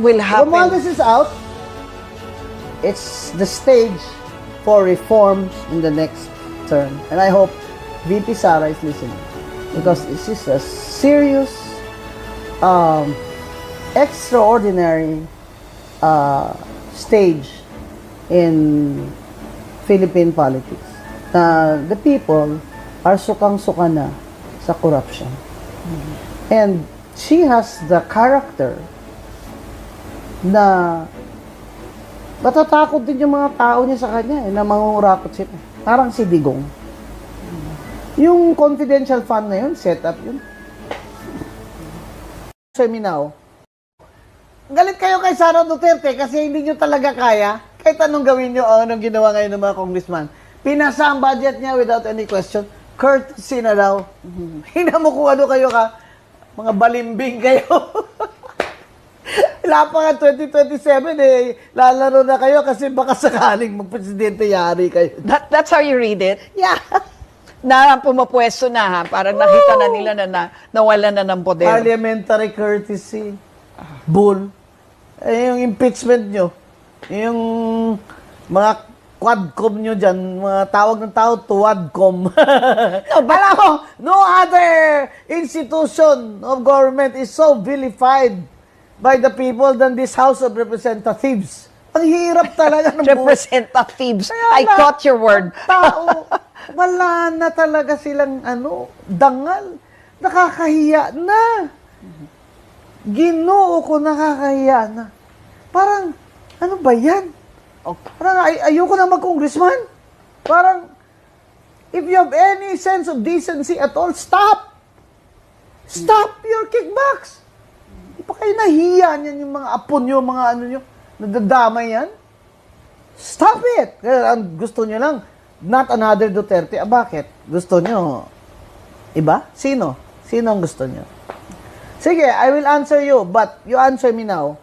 will happen. Romualdez is out. It's the stage for reforms in the next term. And I hope VP Sara is listening. Because this is a serious, extraordinary stage in Philippine politics. The people are sukang-suka na sa corruption. And she has the character na matatakot din yung mga tao niya sa kanya na mangungurakot sila. Parang si Digong. Yung confidential fund na yun, set up yun. Seminaw. Galit kayo kay Sara Duterte kasi hindi nyo talaga kaya. Kahit anong gawin nyo o anong ginawa ngayon ng mga congressman. Pinasa ang budget niya without any question. Courtesy na daw. Hina mo kung ano kayo ka. Mga balimbing kayo. Wala pa nga 2027 eh. Lalaro na kayo kasi baka sakaling magpresidente yari kayo. That's how you read it? Yeah. Na pumapwesto na ha, parang nakita na nila na nawala na ng poder. Parliamentary courtesy. Bull. Eh, yung impeachment nyo. Yung mga quadcom nyo dyan, mga tawag ng tao, tuwadcom. Alam mo, no other institution of government is so vilified by the people than this House of Representatives. Ang hirap talaga ng Representatives. I caught your word. Tao, wala na talaga silang dangal. Nakakahiya na. Ginoo ko, nakakahiya na. Parang, ano ba yan? Parang ayoko na mag-congressman. Parang, if you have any sense of decency at all, stop. Stop your kickbacks. Di pa kayo nahiya niyan yung mga apo nyo, mga ano nyo, nadadamay yan. Stop it. Kaya ang gusto nyo lang, not another Duterte. Bakit? Gusto nyo, iba? Sino? Sino ang gusto nyo? Sige, I will answer you, but you answer me now.